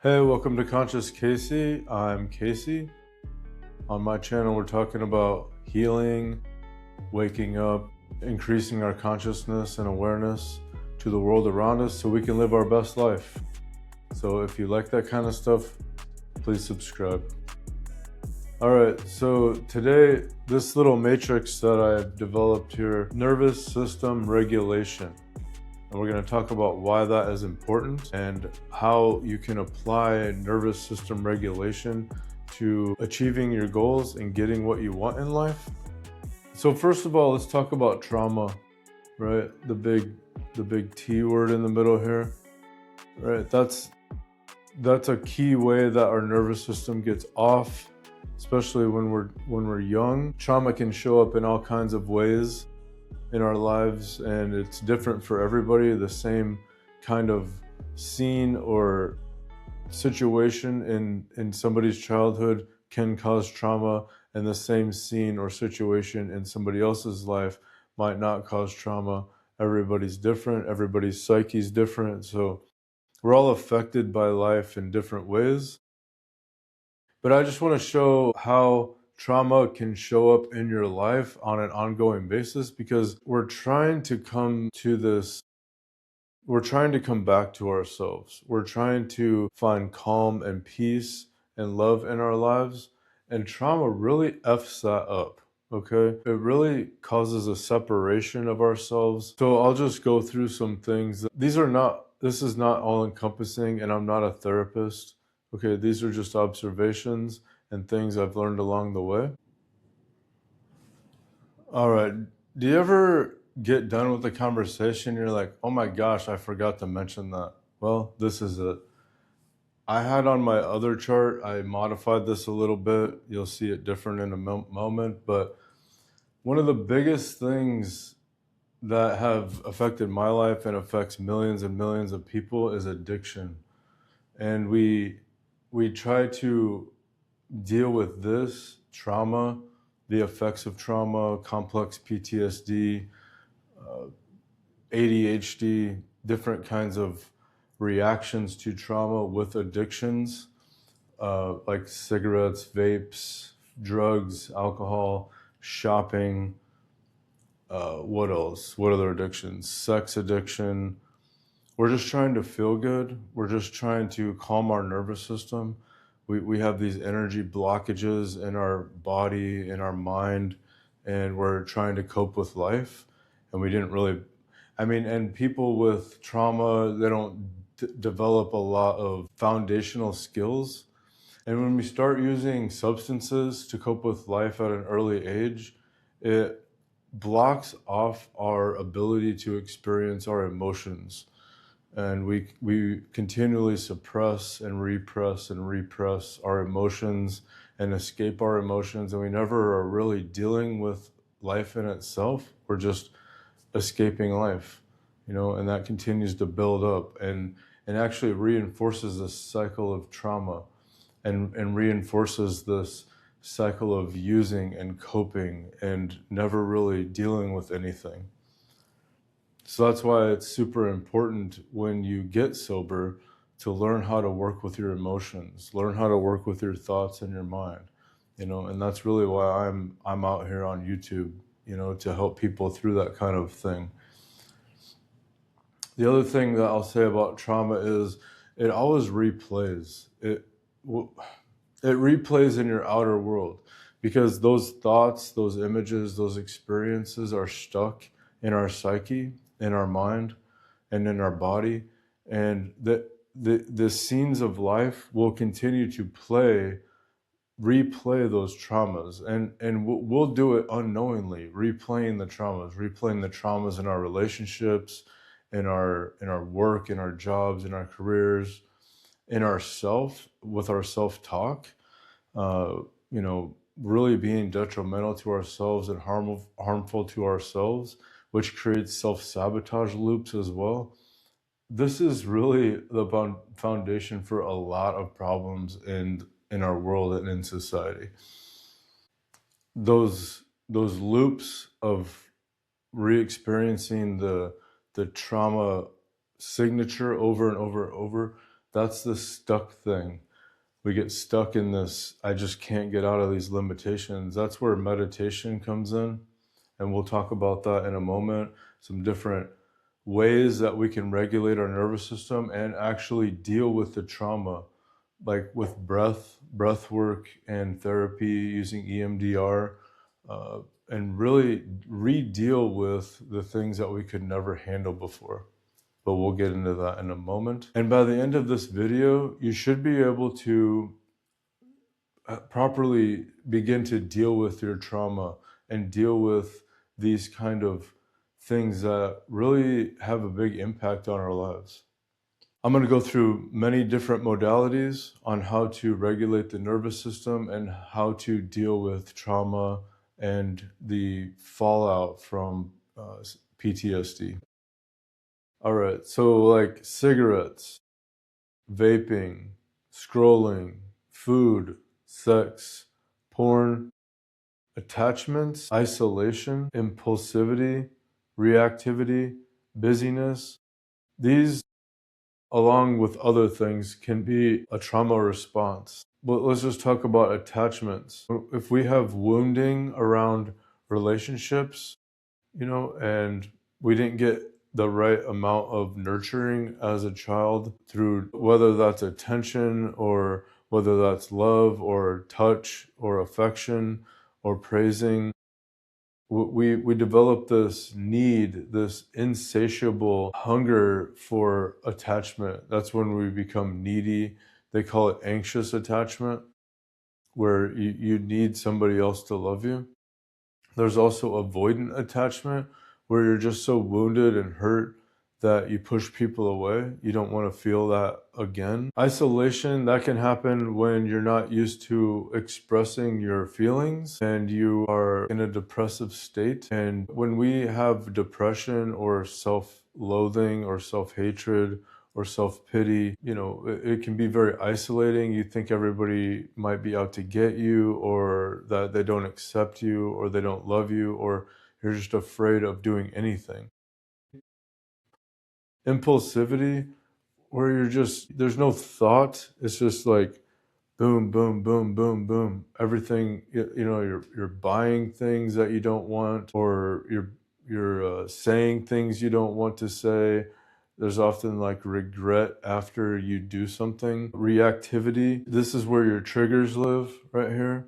Hey, welcome to Conscious Casey. I'm Casey. On my channel, we're talking about healing, waking up, increasing our consciousness and awareness to the world around us so we can live our best life. So if you like that kind of stuff, please subscribe. All right, so today, this little matrix that I've developed here, nervous system regulation. And we're going to talk about why that is important and how you can apply nervous system regulation to achieving your goals and getting what you want in life. So first of all, let's talk about trauma, right? The big T word in the middle here, right? That's a key way that our nervous system gets off, especially when we're young. Trauma can show up in all kinds of ways in our lives, and it's different for everybody. The same kind of scene or situation in somebody's childhood can cause trauma, and the same scene or situation in somebody else's life might not cause trauma. Everybody's different, everybody's psyche is different, so we're all affected by life in different ways. But I just want to show how trauma can show up in your life on an ongoing basis, because we're trying to come back to ourselves. We're trying to find calm and peace and love in our lives. And trauma really F's that up, okay? It really causes a separation of ourselves. So I'll just go through some things. This is not all encompassing, and I'm not a therapist. Okay, these are just observations and things I've learned along the way. All right. Do you ever get done with the conversation? You're like, oh my gosh, I forgot to mention that. Well, this is it. I had on my other chart, I modified this a little bit. You'll see it different in a moment. But one of the biggest things that have affected my life and affects millions and millions of people is addiction. And we try to deal with this trauma, the effects of trauma, complex PTSD, ADHD, different kinds of reactions to trauma with addictions, like cigarettes, vapes, drugs, alcohol, shopping. What else? What other addictions? Sex addiction. We're just trying to feel good. We're just trying to calm our nervous system. We have these energy blockages in our body, in our mind, and we're trying to cope with life. And we didn't really, and people with trauma, they don't develop a lot of foundational skills. And when we start using substances to cope with life at an early age, it blocks off our ability to experience our emotions. And we continually suppress and repress our emotions and escape our emotions, and we never are really dealing with life in itself. We're just escaping life, and that continues to build up and actually reinforces this cycle of trauma and reinforces this cycle of using and coping and never really dealing with anything. So that's why it's super important when you get sober to learn how to work with your emotions, learn how to work with your thoughts and your mind, and that's really why I'm out here on YouTube, to help people through that kind of thing. The other thing that I'll say about trauma is it always replays. It replays in your outer world, because those thoughts, those images, those experiences are stuck in our psyche, in our mind, and in our body. And the scenes of life will continue to replay those traumas. And we'll do it unknowingly, replaying the traumas in our relationships, in our work, in our jobs, in our careers, in ourself, with our self-talk, really being detrimental to ourselves and harmful to ourselves, which creates self-sabotage loops as well. This is really the foundation for a lot of problems in our world and in society. Those loops of re-experiencing the trauma signature over and over and over, That's the stuck thing. We get stuck in this, I just can't get out of these limitations. That's where meditation comes in. And we'll talk about that in a moment. Some different ways that we can regulate our nervous system and actually deal with the trauma, like with breath work and therapy using EMDR, and really re-deal with the things that we could never handle before. But we'll get into that in a moment. And by the end of this video, you should be able to properly begin to deal with your trauma and deal with these kind of things that really have a big impact on our lives. I'm going to go through many different modalities on how to regulate the nervous system and how to deal with trauma and the fallout from PTSD. All right, so like cigarettes, vaping, scrolling, food, sex, porn, attachments, isolation, impulsivity, reactivity, busyness. These, along with other things, can be a trauma response. But let's just talk about attachments. If we have wounding around relationships, and we didn't get the right amount of nurturing as a child through whether that's attention or whether that's love or touch or affection or praising, we develop this need, this insatiable hunger for attachment. That's when we become needy. They call it anxious attachment, where you need somebody else to love you. There's also avoidant attachment, where you're just so wounded and hurt that you push people away. You don't want to feel that again. Isolation, that can happen when you're not used to expressing your feelings and you are in a depressive state. And when we have depression or self-loathing or self-hatred or self-pity, it can be very isolating. You think everybody might be out to get you, or that they don't accept you, or they don't love you, or you're just afraid of doing anything. Impulsivity, where there's no thought. It's just like boom, boom, boom, boom, boom. Everything, you're buying things that you don't want, or you're saying things you don't want to say. There's often like regret after you do something. Reactivity, this is where your triggers live right here.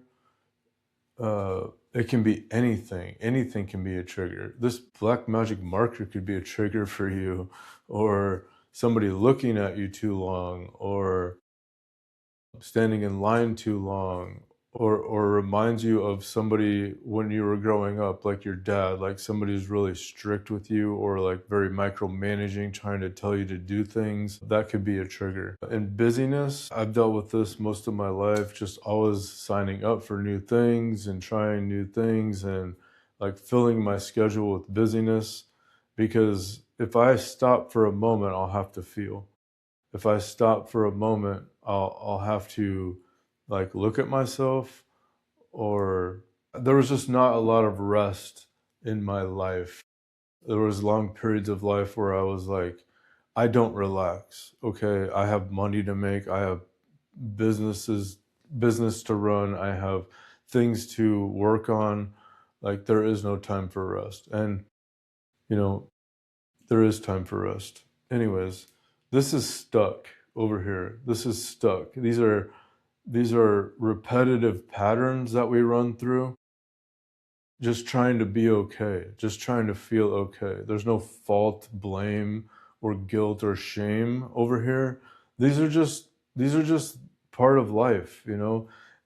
It can be anything. Anything can be a trigger. This black magic marker could be a trigger for you, or somebody looking at you too long, or standing in line too long, or reminds you of somebody when you were growing up, like your dad, like somebody who's really strict with you, or like very micromanaging, trying to tell you to do things. That could be a trigger. And busyness, I've dealt with this most of my life, just always signing up for new things and trying new things and like filling my schedule with busyness, because if I stop for a moment, I'll have to feel. If I stop for a moment, I'll have to like look at myself, or there was just not a lot of rest in my life. There was long periods of life where I was like, I don't relax. Okay, I have money to make, I have business to run, I have things to work on. Like there is no time for rest. And there is time for rest. Anyways, this is stuck over here. This is stuck. These are repetitive patterns that we run through, just trying to be okay, just trying to feel okay. There's no fault, blame, or guilt or shame over here. These are just part of life,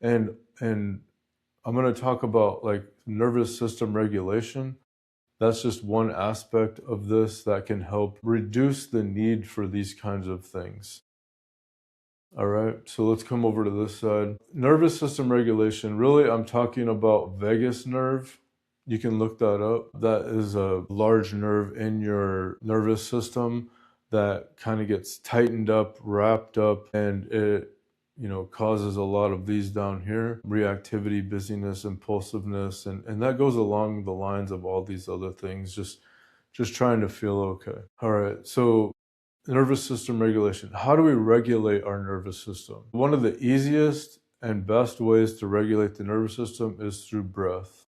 And I'm going to talk about like nervous system regulation. That's just one aspect of this that can help reduce the need for these kinds of things. All right, so let's come over to this side. Nervous system regulation, really I'm talking about vagus nerve. You can look that up. That is a large nerve in your nervous system that kind of gets tightened up, wrapped up, and it causes a lot of these down here: reactivity, busyness, impulsiveness, and that goes along the lines of all these other things, just trying to feel okay. All right, so nervous system regulation. How do we regulate our nervous system? One of the easiest and best ways to regulate the nervous system is through breath.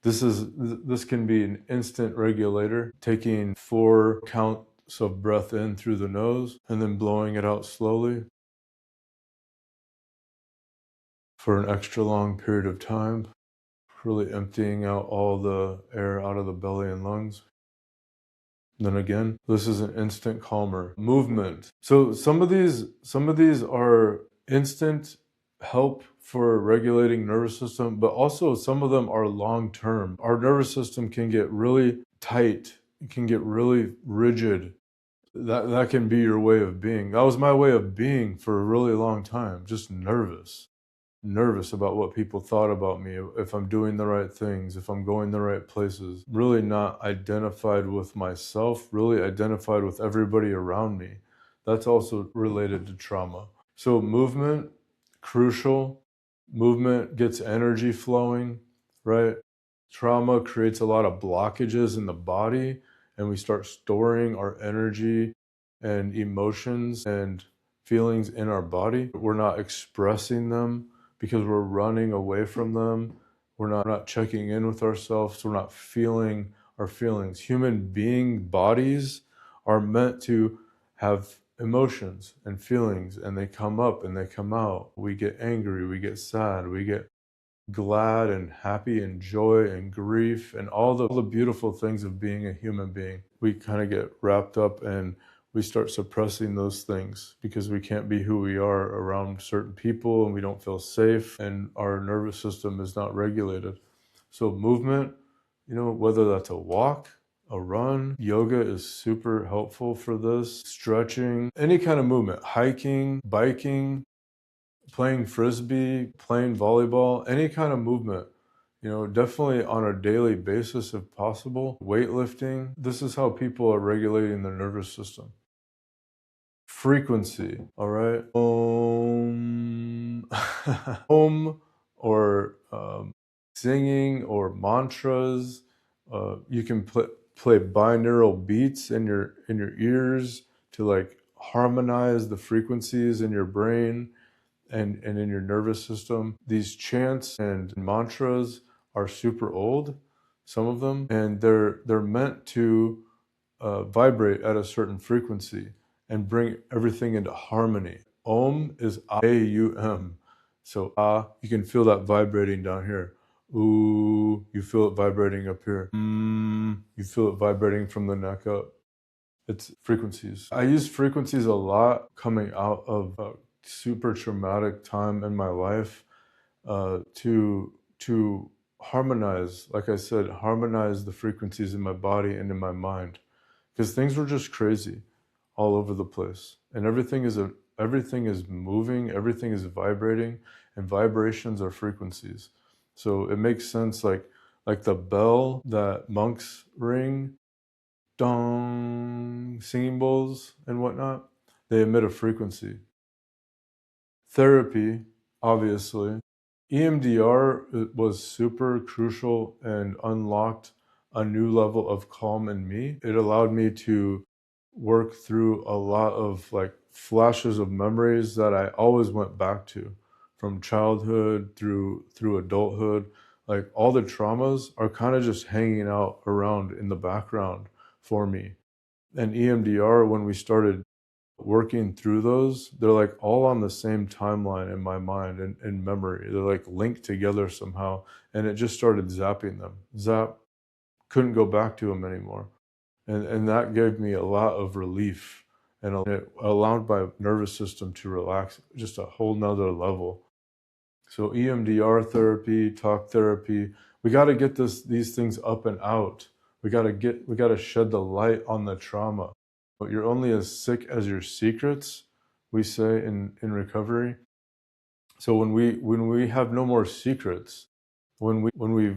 This can be an instant regulator, taking 4 counts of breath in through the nose and then blowing it out slowly for an extra long period of time, really emptying out all the air out of the belly and lungs. Then again, this is an instant calmer. Movement. So some of these are instant help for regulating nervous system, but also some of them are long term. Our nervous system can get really tight, it can get really rigid. That can be your way of being. That was my way of being for a really long time, just nervous about what people thought about me, if I'm doing the right things, if I'm going the right places. Really not identified with myself, really identified with everybody around me. That's also related to trauma. So movement, crucial. Movement gets energy flowing, right? Trauma creates a lot of blockages in the body, and we start storing our energy and emotions and feelings in our body. We're not expressing them because we're running away from them. We're not checking in with ourselves. We're not feeling our feelings. Human being bodies are meant to have emotions and feelings, and they come up and they come out. We get angry, we get sad, we get glad and happy and joy and grief and all the beautiful things of being a human being. We kind of get wrapped up and we start suppressing those things because we can't be who we are around certain people and we don't feel safe and our nervous system is not regulated. So movement, whether that's a walk, a run, yoga is super helpful for this. Stretching, any kind of movement, hiking, biking, playing frisbee, playing volleyball, any kind of movement, definitely on a daily basis if possible. Weightlifting, this is how people are regulating their nervous system. Frequency, all right? Om or singing or mantras. You can play binaural beats in your ears to like harmonize the frequencies in your brain and in your nervous system. These chants and mantras are super old, some of them, and they're meant to vibrate at a certain frequency and bring everything into harmony. Om is A-U-M. So you can feel that vibrating down here. Ooh, you feel it vibrating up here. You feel it vibrating from the neck up. It's frequencies. I use frequencies a lot coming out of a super traumatic time in my life to harmonize, like I said, harmonize the frequencies in my body and in my mind. Because things were just crazy all over the place. And everything is moving, everything is vibrating, and vibrations are frequencies. So it makes sense like the bell that monks ring, dong, singing bowls and whatnot, they emit a frequency. Therapy, obviously. EMDR was super crucial and unlocked a new level of calm in me. It allowed me to work through a lot of like flashes of memories that I always went back to from childhood through adulthood. Like all the traumas are kind of just hanging out around in the background for me. And EMDR, when we started working through those, they're like all on the same timeline in my mind and in memory. They're like linked together somehow. And it just started zapping them. Zap, couldn't go back to them anymore. And that gave me a lot of relief and it allowed my nervous system to relax just a whole nother level. So EMDR therapy, talk therapy, we got to get these things up and out. We got to shed the light on the trauma. You're only as sick as your secrets, we say in recovery. So when we have no more secrets, when we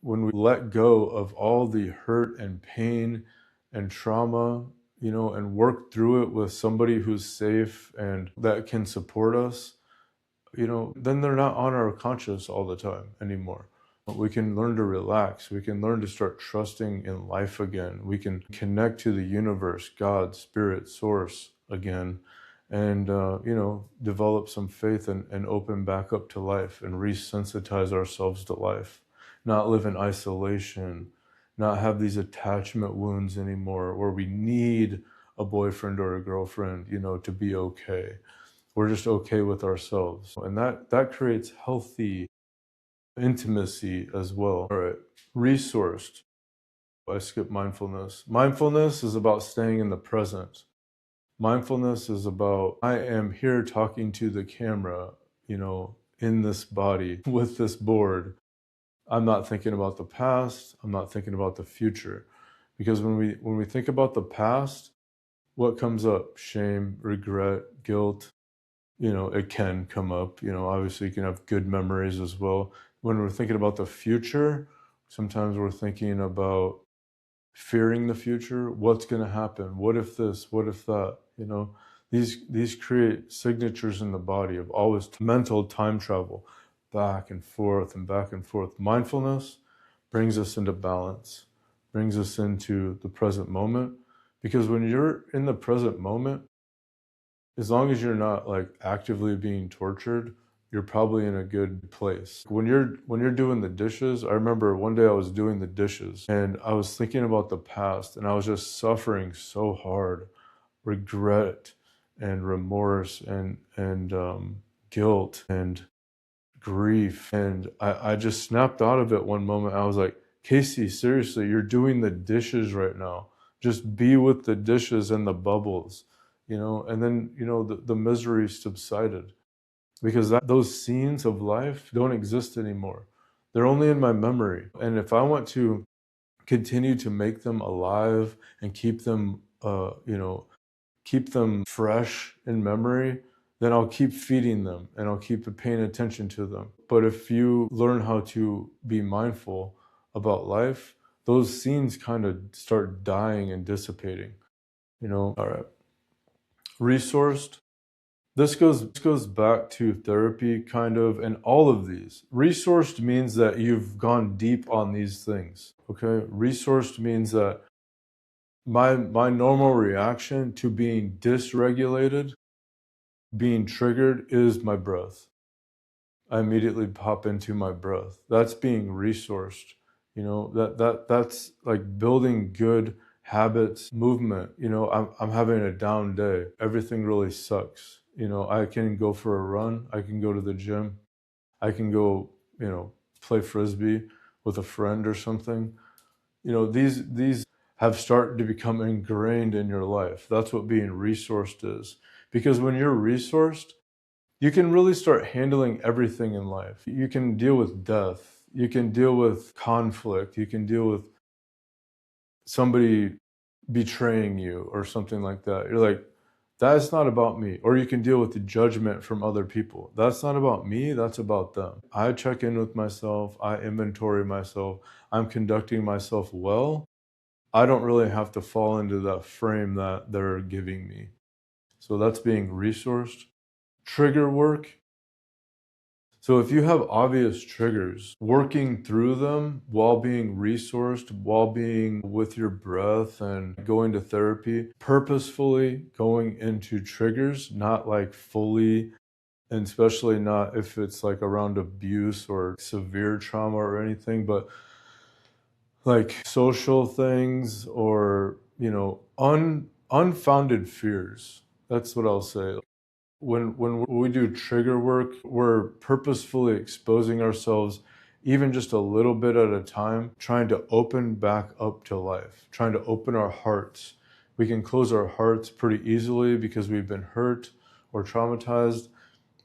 let go of all the hurt and pain and trauma, and work through it with somebody who's safe and that can support us, then they're not on our conscious all the time anymore. We can learn to relax. We can learn to start trusting in life again. We can connect to the universe, God, spirit, source again, and, develop some faith and open back up to life and resensitize ourselves to life. Not live in isolation, not have these attachment wounds anymore where we need a boyfriend or a girlfriend, to be okay. We're just okay with ourselves. And that creates healthy intimacy as well. All right. Resourced. I skipped mindfulness. Mindfulness is about staying in the present. Mindfulness is about, I am here talking to the camera, in this body with this board. I'm not thinking about the past. I'm not thinking about the future. Because when we think about the past, what comes up? Shame, regret, guilt. It can come up. Obviously you can have good memories as well. When we're thinking about the future, sometimes we're thinking about fearing the future. What's going to happen? What if this? What if that? These create signatures in the body of always mental time travel, back and forth and back and forth. Mindfulness brings us into balance, brings us into the present moment. Because when you're in the present moment, as long as you're not like actively being tortured, you're probably in a good place. When you're doing the dishes, I remember one day I was doing the dishes and I was thinking about the past and I was just suffering so hard, regret and remorse and guilt and grief. And I just snapped out of it one moment. I was like, Casey, seriously, you're doing the dishes right now. Just be with the dishes and the bubbles, and then, the misery subsided because those scenes of life don't exist anymore. They're only in my memory. And if I want to continue to make them alive and keep them fresh in memory, then I'll keep feeding them and I'll keep paying attention to them. But if you learn how to be mindful about life, those scenes kind of start dying and dissipating. All right. Resourced. This goes back to therapy kind of, and all of these. Resourced means that you've gone deep on these things. Okay? Resourced means that my normal reaction to being dysregulated, being triggered, is my breath. I immediately pop into my breath. That's being resourced. That's like building good habits, movement. I'm having a down day. Everything really sucks. I can go for a run. I can go to the gym. I can go, play frisbee with a friend or something. These have started to become ingrained in your life. That's what being resourced is. Because when you're resourced, you can really start handling everything in life. You can deal with death. You can deal with conflict. You can deal with somebody betraying you or something like that. You're like, that's not about me. Or you can deal with the judgment from other people. That's not about me, that's about them. I check in with myself, I inventory myself, I'm conducting myself well. I don't really have to fall into that frame that they're giving me. So that's being resourced. Trigger work. So if you have obvious triggers, working through them while being resourced, while being with your breath and going to therapy, purposefully going into triggers, not like fully, and especially not if it's like around abuse or severe trauma or anything, but like social things or, unfounded fears. That's what I'll say. When we do trigger work, we're purposefully exposing ourselves even just a little bit at a time, trying to open back up to life, trying to open our hearts. We can close our hearts pretty easily because we've been hurt or traumatized,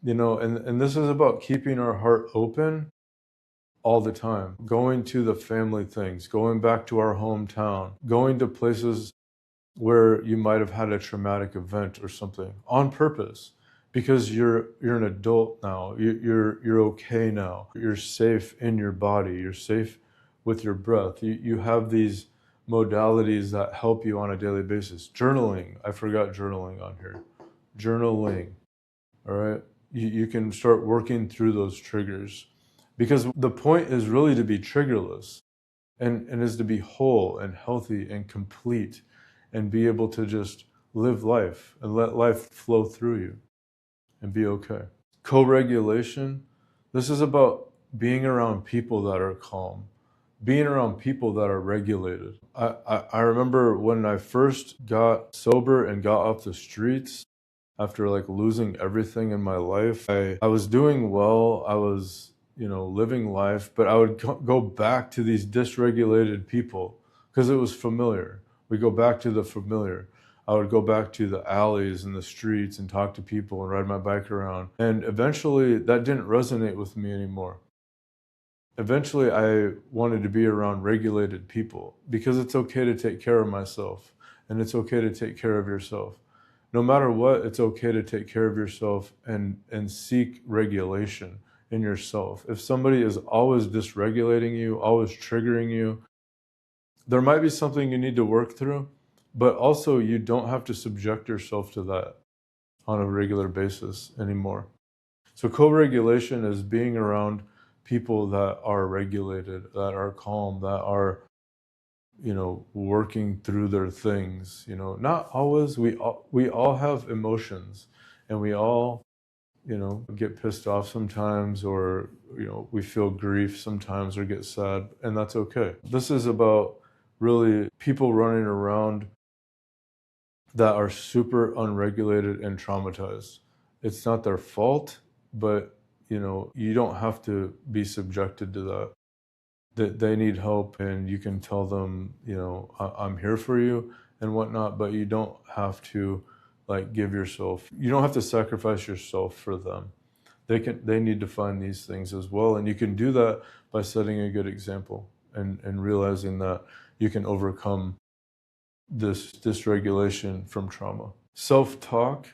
and this is about keeping our heart open all the time, going to the family things, going back to our hometown, going to places where you might have had a traumatic event or something on purpose because you're an adult now. You're okay now. You're safe in your body. You're safe with your breath. You have these modalities that help you on a daily basis. Journaling. I forgot journaling on here. Journaling. All right. You can start working through those triggers. Because the point is really to be triggerless and is to be whole and healthy and complete and be able to just live life and let life flow through you and be okay. Co-regulation, this is about being around people that are calm, being around people that are regulated. I remember when I first got sober and got off the streets after like losing everything in my life. I was doing well. I was, living life, but I would go back to these dysregulated people because it was familiar. We go back to the familiar. I would go back to the alleys and the streets and talk to people and ride my bike around. And eventually that didn't resonate with me anymore. Eventually I wanted to be around regulated people because it's okay to take care of myself and it's okay to take care of yourself. No matter what, it's okay to take care of yourself and seek regulation in yourself. If somebody is always dysregulating you, always triggering you, there might be something you need to work through, but also you don't have to subject yourself to that on a regular basis anymore. So co-regulation is being around people that are regulated, that are calm, that are, working through their things. Not always. We all have emotions, and we all, get pissed off sometimes, or we feel grief sometimes, or get sad, and that's okay. This is about really people running around that are super unregulated and traumatized. It's not their fault, but you don't have to be subjected to that. That they need help, and you can tell them, I'm here for you and whatnot, but you don't have to you don't have to sacrifice yourself for them. They need to find these things as well. And you can do that by setting a good example and realizing that you can overcome this dysregulation from trauma. Self-talk,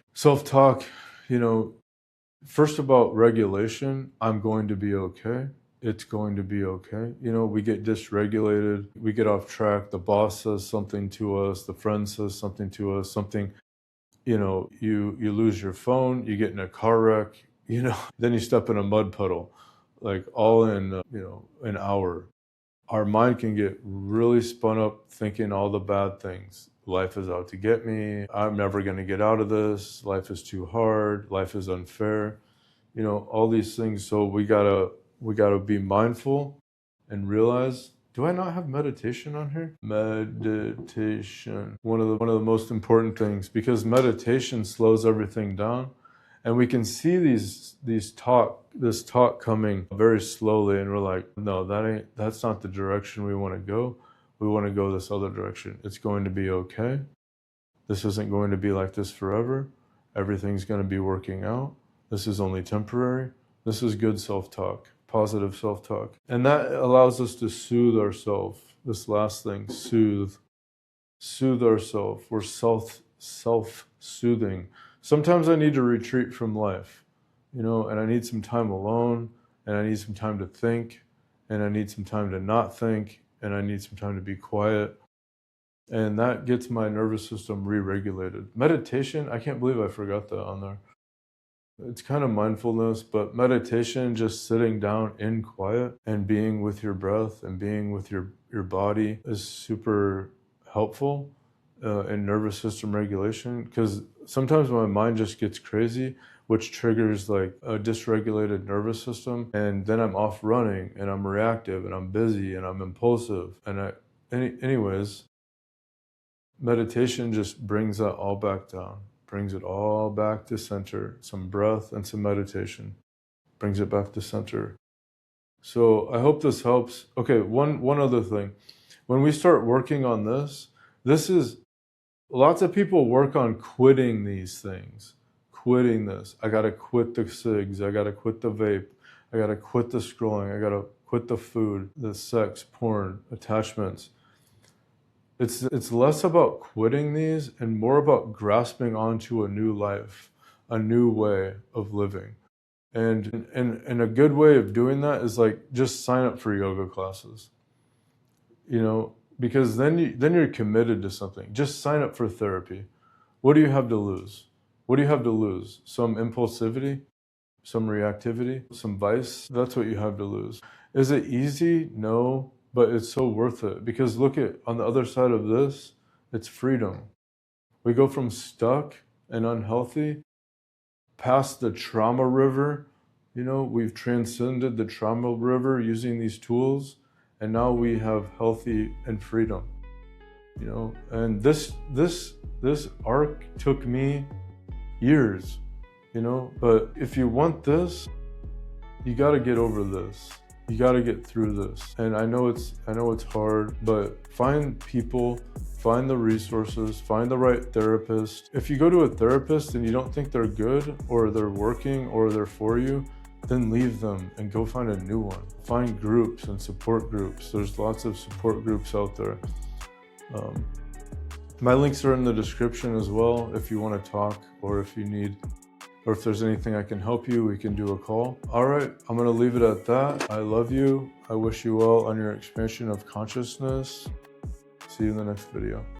first about regulation, I'm going to be okay. It's going to be okay. We get dysregulated, we get off track, the boss says something to us, the friend says something to us, you lose your phone, you get in a car wreck, then you step in a mud puddle, like all in, an hour. Our mind can get really spun up thinking all the bad things. Life is out to get me. I'm never going to get out of this. Life is too hard. Life is unfair. All these things. So we gotta be mindful and realize, do I not have meditation on here? Meditation. One of the most important things, because meditation slows everything down. And we can see this talk coming very slowly, and we're like, no, that's not the direction we want to go. We want to go this other direction. It's going to be okay. This isn't going to be like this forever. Everything's going to be working out. This is only temporary. This is good self-talk, positive self-talk. And that allows us to soothe ourselves. This last thing, soothe ourselves. We're self-soothing. Sometimes I need to retreat from life, and I need some time alone, and I need some time to think, and I need some time to not think, and I need some time to be quiet. And that gets my nervous system re-regulated. Meditation, I can't believe I forgot that on there. It's kind of mindfulness, but meditation, just sitting down in quiet and being with your breath and being with your body, is super helpful in nervous system regulation, because sometimes my mind just gets crazy, which triggers like a dysregulated nervous system, and then I'm off running and I'm reactive and I'm busy and I'm impulsive. And anyways, meditation just brings that all back down, brings it all back to center. Some breath and some meditation brings it back to center. So I hope this helps. Okay, one other thing. When we start working on this is, lots of people work on quitting these things. Quitting this. I gotta quit the cigs, I gotta quit the vape, I gotta quit the scrolling, I gotta quit the food, the sex, porn, attachments. It's less about quitting these and more about grasping onto a new life, a new way of living. And a good way of doing that is like, just sign up for yoga classes. Because then you're committed to something. Just sign up for therapy. What do you have to lose? What do you have to lose? Some impulsivity? some reactivity, some vice. That's what you have to lose. Is it easy? No, but it's so worth it. Because look at, on the other side of this, it's freedom. We go from stuck and unhealthy past the trauma river. You know, we've transcended the trauma river using these tools, and now we have healthy and freedom. You know, and this arc took me years, you know, but if you want this, you got to get over this. You got to get through this. And I know it's hard, but find people, find the resources, find the right therapist. If you go to a therapist and you don't think they're good or they're working or they're for you, then leave them and go find a new one. Find groups and support groups. There's lots of support groups out there. My links are in the description as well if you want to talk, or if you need, or if there's anything I can help you, we can do a call. All right, I'm going to leave it at that. I love you. I wish you well on your expansion of consciousness. See you in the next video.